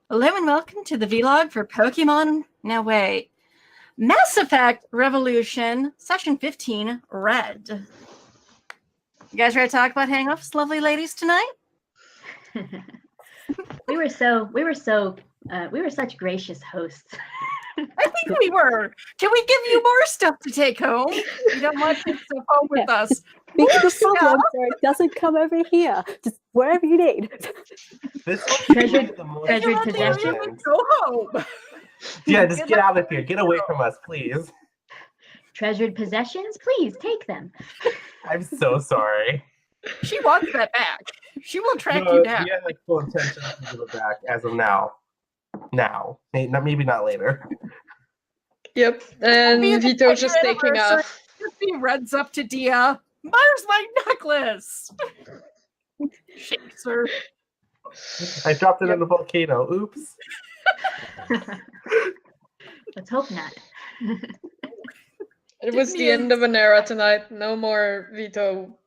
Hello and welcome to the vlog for Pokemon. Now wait. Mass Effect Revolution, Session 15, Red. You guys ready to talk about hang-ups, lovely ladies, tonight? we were such gracious hosts. I think we were. Can we give you more stuff to take home? You don't want to take stuff home with us. Because the problem is it doesn't come over here. Just wherever you need. This treasured possessions. Go home. Yeah, just get out of here. Get away from us, please. Treasured possessions, please take them. I'm so sorry. She wants that back. She will track you down. We have like full intention to give it back as of now. Now, maybe not later. Yep, and Vito's just taking off. He runs up to Dia. Where's my necklace? Shakes her. I dropped it in the volcano. Oops. Let's hope not. It was the end of an era tonight. No more Vito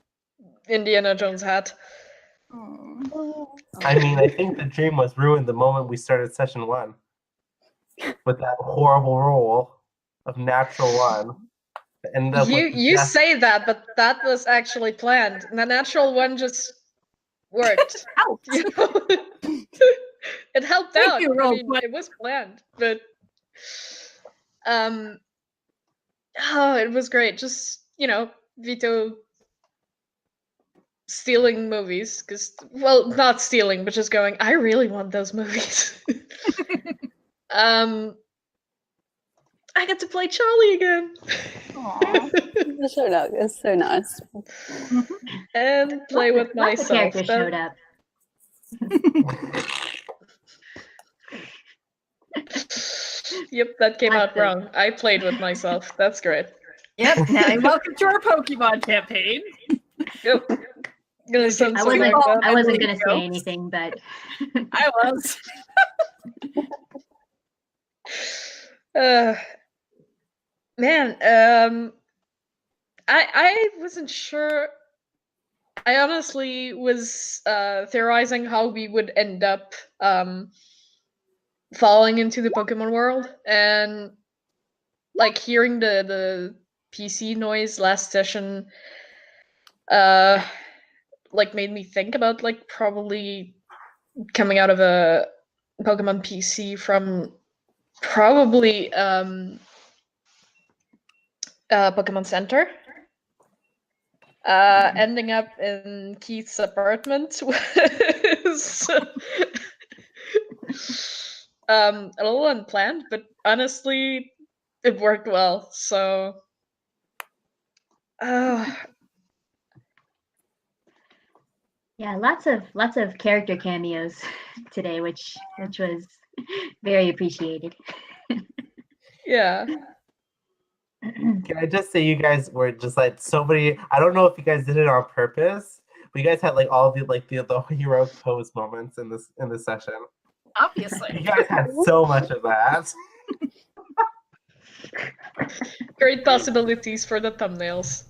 Indiana Jones hat. I mean, I think the dream was ruined the moment we started session 1 with that horrible roll of natural 1. And you say that, but that was actually planned. The natural 1 just worked. You know? It helped out. It was planned, but oh, it was great. Just Vito stealing movies, not stealing, but just going, I really want those movies. I get to play Charlie again. It's so nice. And play with myself. Lots of characters showed up. Yep, that came out wrong. I played with myself. That's great. Yep, now welcome to our Pokemon campaign. Yep. I wasn't going to say anything, but I was. Man, I wasn't sure. I honestly was theorizing how we would end up falling into the Pokemon world, and like hearing the PC noise last session like made me think about like probably coming out of a Pokemon PC from probably Pokemon Center, ending up in Keith's apartment was a little unplanned, but honestly it worked well. So yeah, lots of character cameos today, which was very appreciated. Yeah. Can I just say you guys were just like so many? I don't know if you guys did it on purpose, but you guys had like all the heroic pose moments in this session. Obviously, you guys had so much of that. Great possibilities for the thumbnails.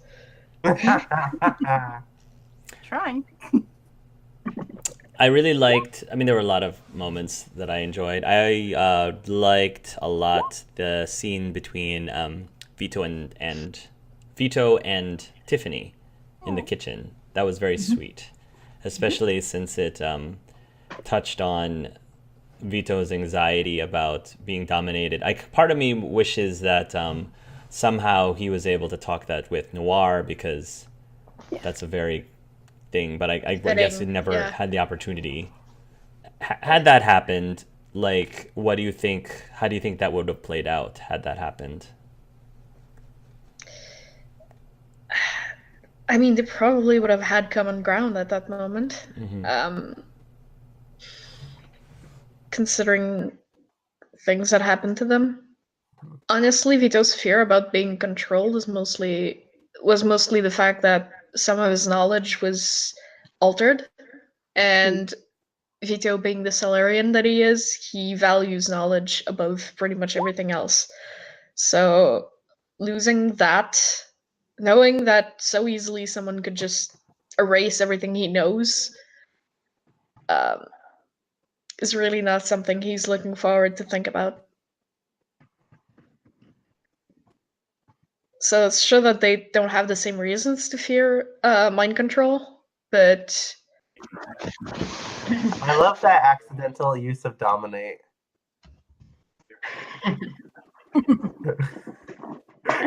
Trying. I really liked, there were a lot of moments that I enjoyed. I liked a lot the scene between Vito and Tiffany in the kitchen. That was very sweet, especially since it touched on Vito's anxiety about being dominated. Part of me wishes that somehow he was able to talk that with Noir, because that's a very thing, but I guess he never had the opportunity. Had that happened, like, how do you think that would have played out had that happened? They probably would have had common ground at that moment. Considering things that happened to them. Honestly, Vito's fear about being controlled was mostly the fact that some of his knowledge was altered, and Vito, being the Solarian that he is, he values knowledge above pretty much everything else. So losing that, knowing that so easily someone could just erase everything he knows, is really not something he's looking forward to think about. So it's sure that they don't have the same reasons to fear mind control, but I love that accidental use of dominate.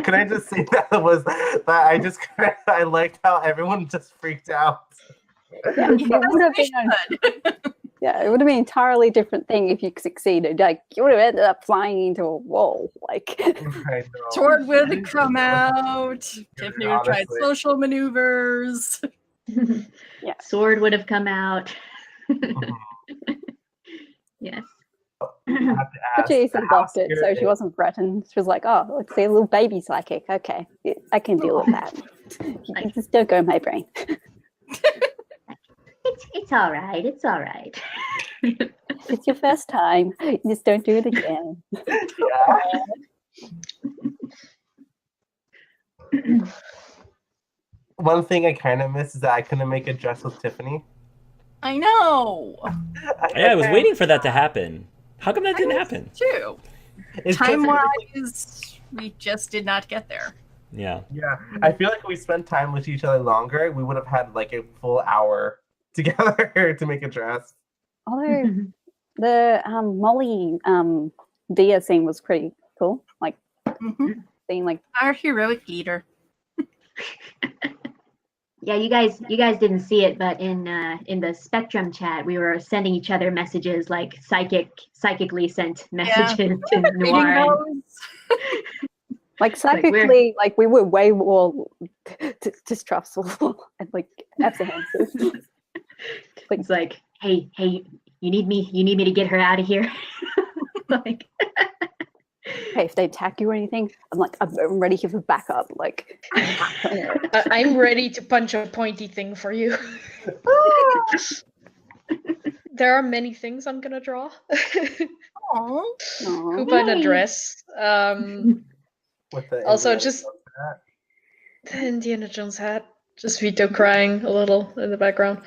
Can I just say I liked how everyone just freaked out. Yeah, it would have been it would have been an entirely different thing if you succeeded. Like you would have ended up flying into a wall. Like I know. Sword would have come out. Tiffany would have tried Honestly. social maneuvers. Yeah. Sword would have come out. Mhm. Yes. I have to but ask, Jason how blocked it, so scared she wasn't threatened. She was like, "Oh, let's see, a little baby psychic. Okay, I can deal with that. You just don't go in my brain." It's all right. It's all right. It's your first time. You just don't do it again. Yeah. One thing I kind of miss is that I couldn't make a dress with Tiffany. I know. Yeah, I was waiting for that to happen. How come that didn't happen? Too. It's Time-wise, we just did not get there. Yeah. Yeah, I feel like if we spent time with each other longer, we would have had like a full hour together to make a dress. Although the Molly Dia scene was pretty cool. Like seeing like Our heroic leader. Yeah, you guys didn't see it, but in the Spectrum chat, we were sending each other messages, like psychically sent messages to Noir. And, like psychically, like we were way more distrustful and like apprehensive. It's like, hey, you need me to get her out of here. Like, hey, if they attack you or anything, I'm ready here for backup. Like, I'm ready to punch a pointy thing for you. There are many things I'm gonna draw. Aww. Who bought a dress? With the Also, Indiana just Jones hat. the Indiana Jones hat. Just Vito crying a little in the background.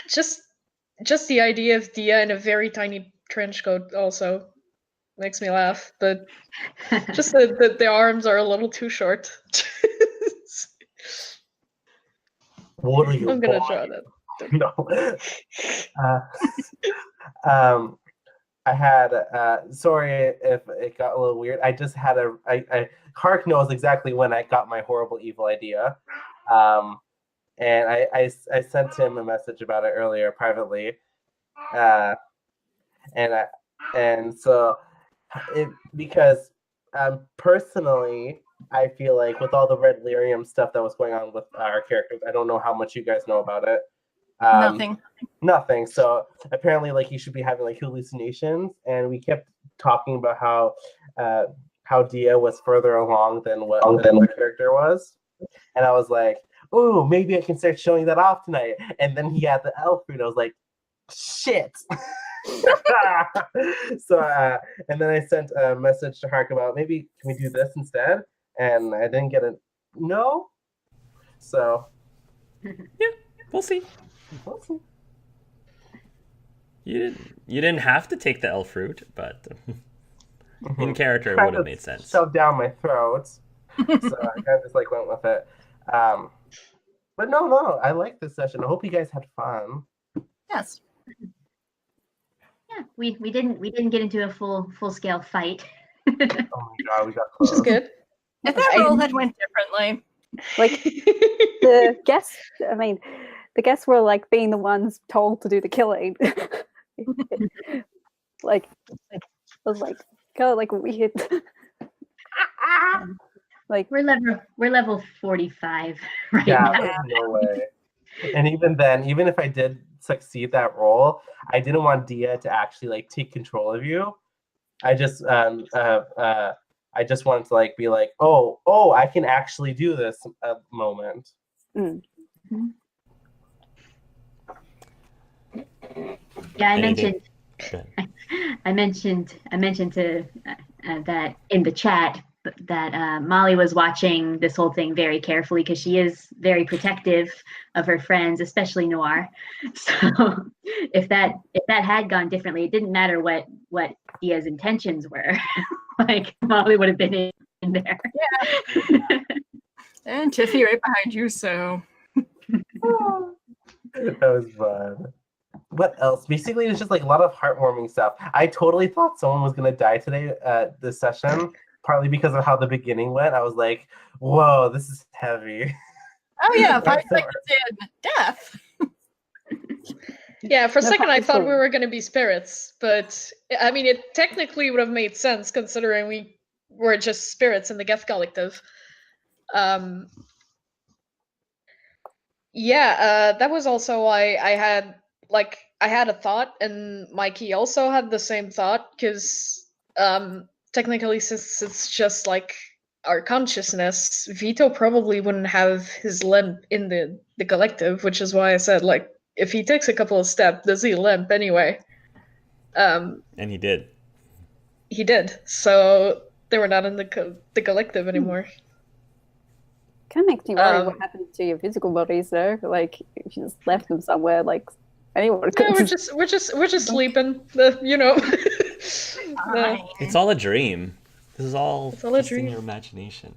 Just the idea of Dia in a very tiny trench coat also makes me laugh. But just the arms are a little too short. What are you? I'm gonna boy? draw that. No. I had sorry if it got a little weird. I just had Hark knows exactly when I got my horrible evil idea. And I sent him a message about it earlier privately. And so because personally I feel like with all the red lyrium stuff that was going on with our characters, I don't know how much you guys know about it. Nothing. So apparently, like, he should be having like hallucinations, and we kept talking about how Dia was further along than what the other character was, and I was like, "Oh, maybe I can start showing that off tonight." And then he had the elf fruit. I was like, "Shit!" So and then I sent a message to Hark about maybe can we do this instead, and I didn't get a no. So yeah, we'll see. You didn't have to take the elf route, but in character it would have made sense. Shoved down my throat, so I kind of just like went with it. But no, I like this session. I hope you guys had fun. Yes. yeah, we didn't get into a full scale fight. Oh my god, we got Which close. is good. If that roll had went differently. like the guests. I mean, the guests were like being the ones told to do the killing. Like, it was like kind of like weird. Like We're level 45 right Yeah, now. there's no way. And even then, even if I did succeed that role, I didn't want Dia to actually like take control of you. I just wanted to like be like, oh, I can actually do this moment. Yeah, Anything? I mentioned to that in the chat, that Molly was watching this whole thing very carefully because she is very protective of her friends, especially Noir. So if that had gone differently, it didn't matter what Dia's intentions were. Like Molly would have been in there. Yeah. And Tiffy right behind you, so. That was fun. What else? Basically, it's just like a lot of heartwarming stuff. I totally thought someone was gonna die today at this session, partly because of how the beginning went. I was like, "Whoa, this is heavy." Oh yeah, 5 seconds in, death. Yeah, for a No second I thought we practical. were going to be spirits, but I mean, it technically would have made sense considering we were just spirits in the Geth Collective. Yeah, that was also why I had a thought, and Mikey also had the same thought, because technically, since it's just like our consciousness, Vito probably wouldn't have his limp in the collective, which is why I said, like, if he takes a couple of steps, does he limp anyway? And he did. He did. So they were not in the collective anymore. Kind of makes me worry what happened to your physical bodies, though. Like, if you just left them somewhere, like anyone could. Yeah, we're just sleeping. You know. It's all a dream. This is all It's all a just in dream. your imagination.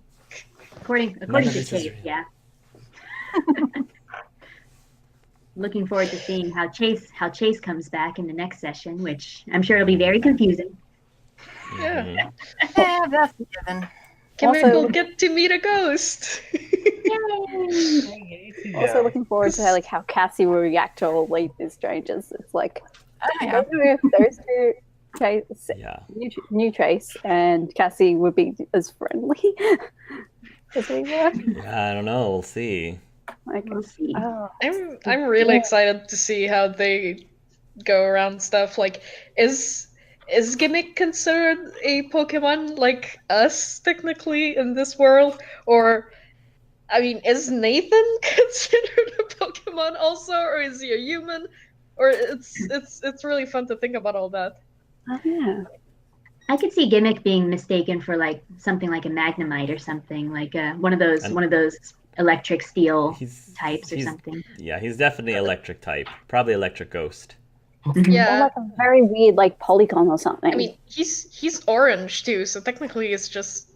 According None to of this is Chase, real. yeah. Looking forward to seeing how Chase comes back in the next session, which I'm sure it'll be very confusing. Yeah. Mhm. Yeah, that's a given. Kimmy Also- will get to meet a ghost. Also looking forward to like how Cassie will react to all these strangers. It's like, Oh, I yeah. don't know if those two, Chase, Yeah. new Chase and Cassie would be as friendly as we were. Yeah, I don't know. We'll see. Like, We'll see. oh, I'm really Yeah. excited to see how they go around stuff. Like, is Gimmick considered a Pokemon like us technically in this world, or I mean, is Nathan considered a Pokemon also, or is he a human? Or it's really fun to think about all that. oh, yeah. I could see Gimmick being mistaken for like something like a Magnemite or something, like one of those electric steel He's types or he's- something. Yeah, he's definitely electric type. Probably electric ghost. Or Yeah, like a very weird like polygon or something. I mean, he's orange too, so technically it's just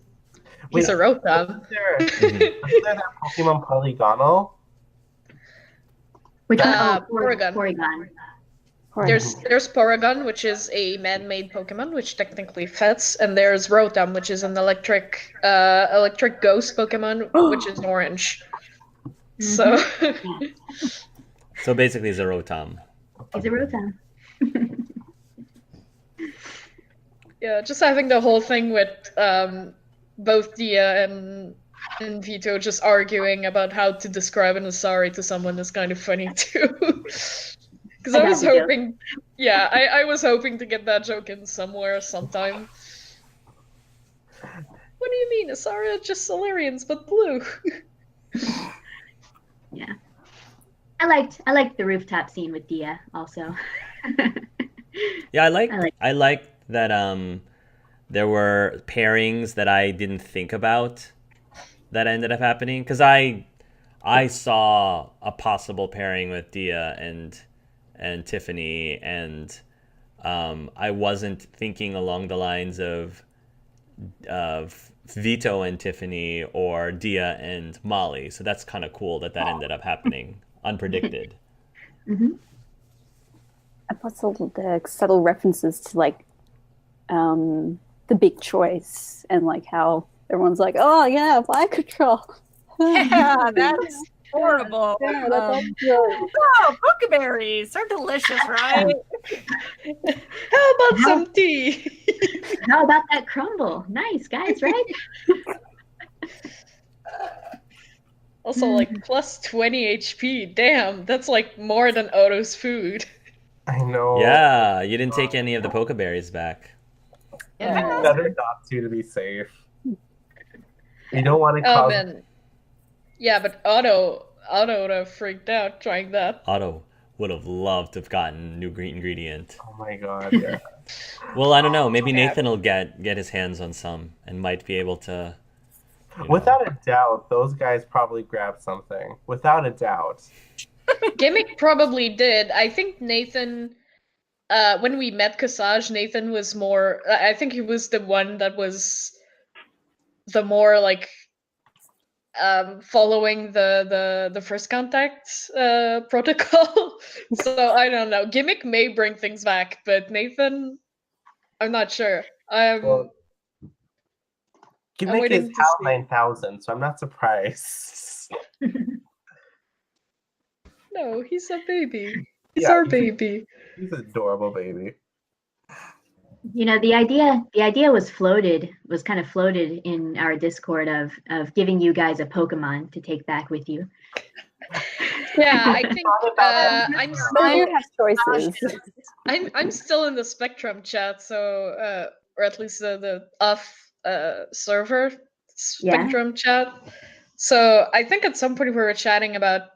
Wait, he's a Rotom. Wasn't there that Pokemon Polygonal? Which Porygon. Porygon. There's Porygon, which is a man-made Pokemon, which technically fits, and there's Rotom, which is an electric ghost Pokemon, which is orange. So So basically, he's a Rotom. He's a Rotom. yeah, just having the whole thing with both Dia and Vito just arguing about how to describe an Asari to someone is kind of funny too. Because I was hoping, I was hoping to get that joke in somewhere sometime. What do you mean? Asari are just Solarians, but blue. Yeah. I liked the rooftop scene with Dia also. Yeah, I I like that there were pairings that I didn't think about that ended up happening, because I saw a possible pairing with Dia and Tiffany, and I wasn't thinking along the lines of Vito and Tiffany or Dia and Molly. So that's kind of cool that ended up happening unpredicted. Mm-hmm. And plus all the subtle references to like the big choice and like how everyone's like, oh yeah, fire control. Yeah, that's horrible. Yeah, that's all good. Oh, Pokeberries! They're delicious, right? How about some tea? How about that crumble? Nice, guys, right? Also, like, plus 20 HP. Damn, that's like more than Otto's food. I know. Yeah, you didn't take any of the Pokeberries back. Yeah. Better not to be safe. You don't want to Oh cause. man. Yeah, but Otto would have freaked out trying that. Otto would have loved to have gotten new green ingredient. Oh my god, yeah. Well, I don't know. Maybe Yeah. Nathan will get his hands on some and might be able to. You know. Without a doubt, those guys probably grabbed something. Without a doubt. Gimmick probably did. I think Nathan, when we met Cassage, Nathan was more. I think he was the one that was the more like following the first contact protocol. So I don't know. Gimmick may bring things back, but Nathan, I'm not sure. Well, Gimmick waiting is to HAL see. 9000, so I'm not surprised. No, he's a baby. He's Yeah, our baby. He's an adorable baby. You know, the idea was kind of floated in our Discord of giving you guys a Pokemon to take back with you. Yeah, I think I'm But you still have choices. I'm still in the Spectrum chat, so or at least the off server Spectrum chat. So I think at some point we were chatting about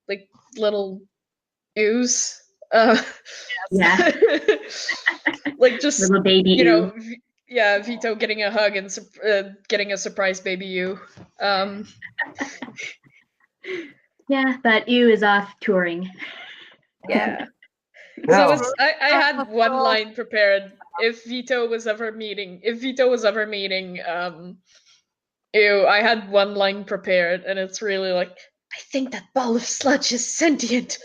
like little ooze. Yeah. Like just Little baby you know, Ew. yeah, Vito getting a hug and getting a surprise baby you. Yeah, but Ew is off touring. Yeah. No. So I had one line prepared. If Vito was ever meeting, Ew, I had one line prepared, and it's really like, I think that ball of sludge is sentient.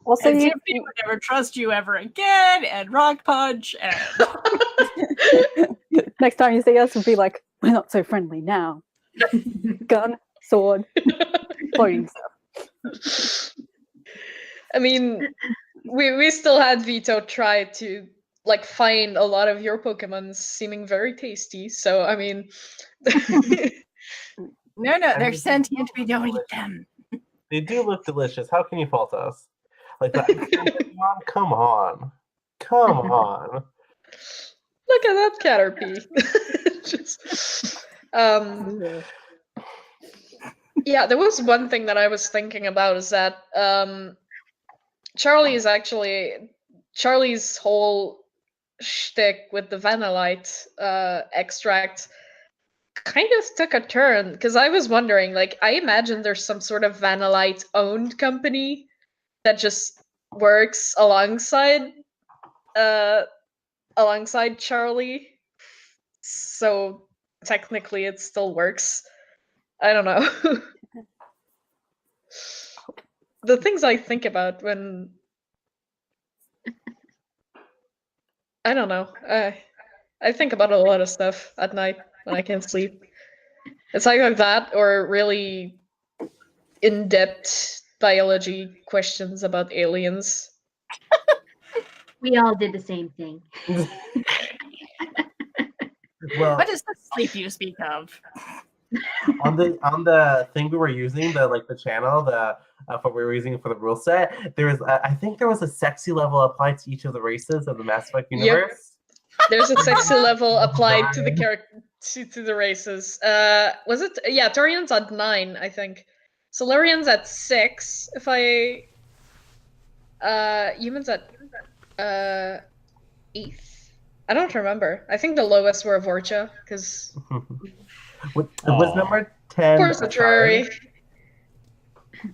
Also, And you, Tiffany would never trust you ever again, and Rock Punch, and next time you see us, we'll be like, we're not so friendly now. Gun, sword, floating stuff. I mean, we still had Vito try to like find a lot of your Pokemon seeming very tasty. So I mean, no, they're mean, sentient. We don't eat them. They do look delicious. How can you fault us? Like the Pokemon? Come on. Come on. look at that Caterpie. Just, yeah, there was one thing that I was thinking about is that Charlie's whole shtick with the Vanillite extract kind of took a turn, because I was wondering, like, I imagine there's some sort of Vanillite owned company that just works alongside Charlie, so technically it still works. I don't know. The things I think about when I don't know. I think about a lot of stuff at night when I can't sleep. It's either that or really in-depth biology questions about aliens. We all did the same thing. Well, What is the sleep you speak of? on the thing we were using, the channel, what we were using for the rule set, there was I think there was a sexy level applied to each of the races of the Mass Effect universe. There's a sexy level applied to the character to the races. Was it? Yeah, Torian's at 9, I think. Solarian's at 6. If I humans at 8th. I don't remember. I think the lowest were Vorcha, because was number 10 of course Atari.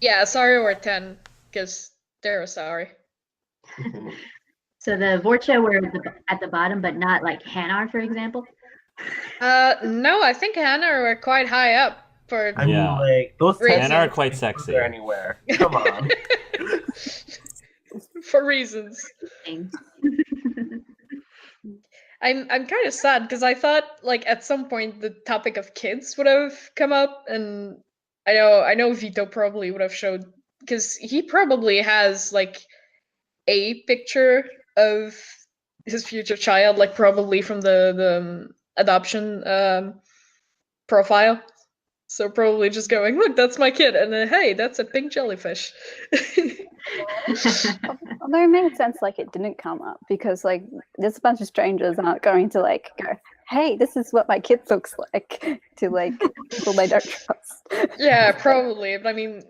Yeah, Asari were 10 because they're Asari. So the Vorcha were at the bottom, but not like Hanar, for example. No, I think Hannah were quite high up for. I mean, like those Races. Hannah are quite sexy. Anywhere. Come on. For reasons. I'm kind of sad because I thought like at some point the topic of kids would have come up, and I know Vito probably would have showed, because he probably has like a picture of his future child, like probably from the adoption profile. So probably just going, look, that's my kid, and then hey, that's a pink jellyfish. Although it made sense, like it didn't come up because like there's a bunch of strangers aren't going to like go, hey, this is what my kid looks like to like people they don't trust. Yeah, probably. But I mean,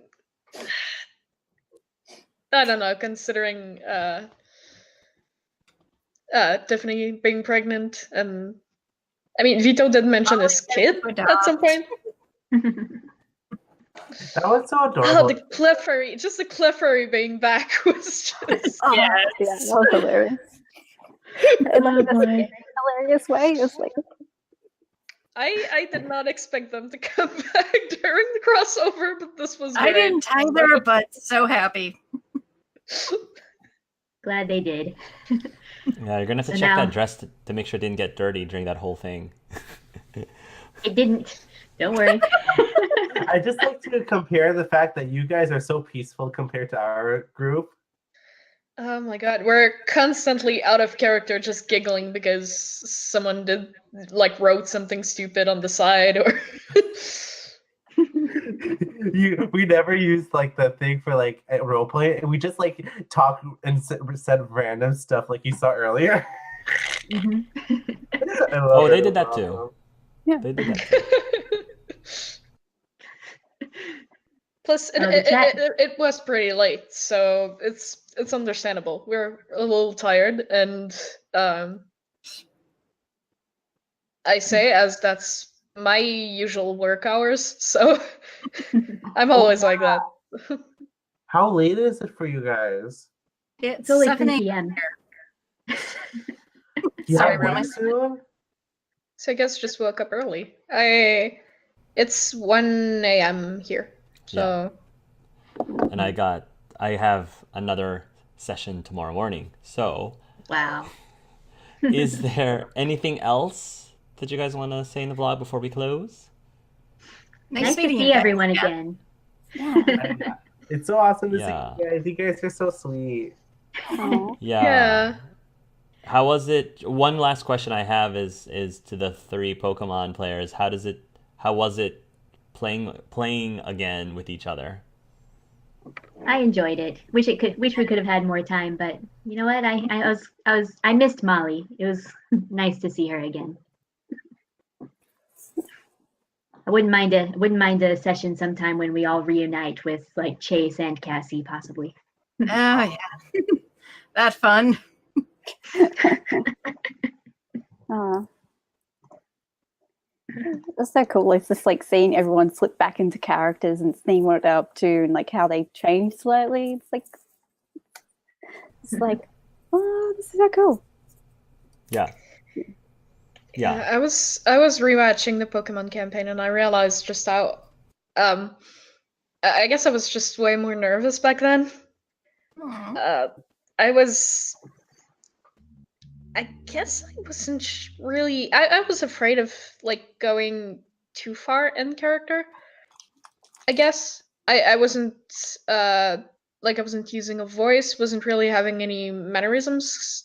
I don't know. Considering Tiffany being pregnant, and I mean, Vito did mention his kid at some point. That was so Oh, adorable. the Clefairy, just the Clefairy being back was just Yeah, that was hilarious. And like that's a hilarious way. It's like I did not expect them to come back during the crossover, but this was I great. didn't either, but so happy. Glad they did. Yeah, you're gonna have to So check now- that dress to make sure it didn't get dirty during that whole thing. It didn't. Don't worry. I just like to compare the fact that you guys are so peaceful compared to our group. Oh my god, we're constantly out of character just giggling because someone wrote something stupid on the side or We never used like the thing for like role play, and we just like talk and said random stuff like you saw earlier. Mhm. I love Oh, it. they It did was that too. awesome. They did that too. Plus Oh, the chat- it was pretty late, so it's understandable. We're a little tired, and I say as that's my usual work hours, so I'm always like that. How late is it for you guys? It's It's only 7 3 a.m. p.m. You Sorry, have Roman. work soon? So I guess just woke up early. It's 1 a.m. here. So And I have another session tomorrow morning. So, Wow. is there anything else that you guys want to say in the vlog before we close? Nice to meeting see you guys. everyone Yeah. again. yeah. It's so awesome to Yeah. see you guys. You guys are so sweet. Aw. yeah. How was it? One last question I have is to the 3 Pokemon players. How was it playing again with each other? I enjoyed it. Wish we could have had more time, but you know what? I missed Molly. It was nice to see her again. I wouldn't mind a session sometime when we all reunite with like Chase and Cassie possibly. Oh yeah. That fun. Aw. That's so cool. It's just like seeing everyone slip back into characters and seeing what they're up to and like how they change slightly. It's like, oh, this is so cool. Yeah. Yeah. I was rewatching the Pokemon campaign and I realized just how I guess I was just way more nervous back then. Aw. I guess I wasn't really. I was afraid of like going too far in character. I guess I wasn't I wasn't using a voice, wasn't really having any mannerisms.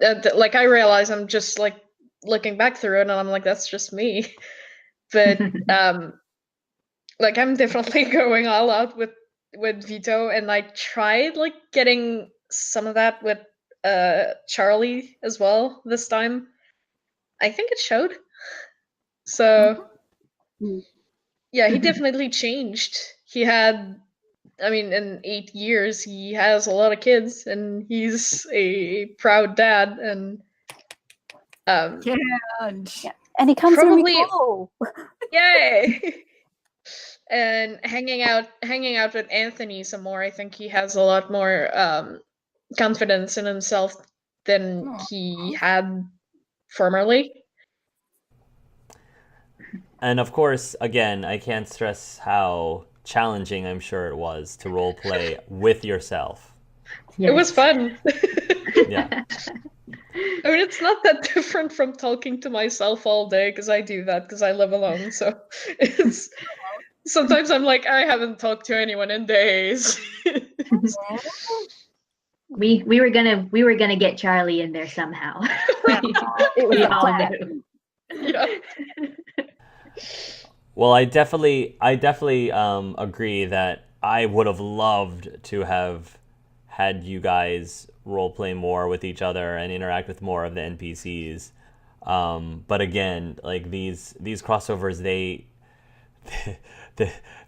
Like I realize I'm just like looking back through it and I'm like that's just me. But like I'm definitely going all out with Vito, and I tried like getting some of that with Charlie as well this time. I think it showed. So Mhm. yeah, he definitely changed. He had, I mean, in 8 years he has a lot of kids and he's a proud dad, and And Yeah. And he comes Probably- when we call. yay. And hanging out with Anthony some more. I think he has a lot more confidence in himself than Aw. he had formerly. And of course, again, I can't stress how challenging I'm sure it was to role play with yourself. It was fun. Yeah. I mean, it's not that different from talking to myself all day because I do that because I live alone. So it's sometimes I'm like, I haven't talked to anyone in days. We were gonna get Charlie in there somehow. It was We a all plan. knew. Yeah. Well, I definitely agree that I would have loved to have had you guys role play more with each other and interact with more of the NPCs. But again, like these crossovers,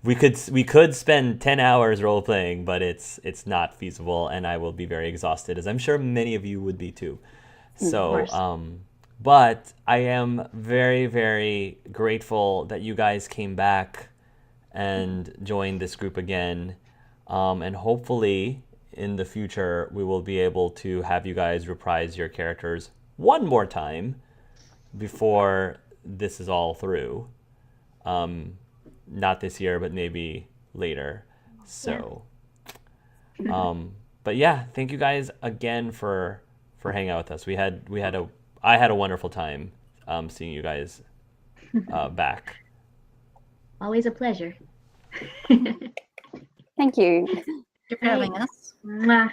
we could spend 10 hours role playing, but it's not feasible, and I will be very exhausted, as I'm sure many of you would be too. So, but I am very, very grateful that you guys came back and joined this group again. And hopefully in the future, we will be able to have you guys reprise your characters one more time before this is all through. Not this year, but maybe later. So, but yeah, thank you guys again for hanging out with us. I had a wonderful time seeing you guys back. Always a pleasure. Thank you. You're having us. Mwah.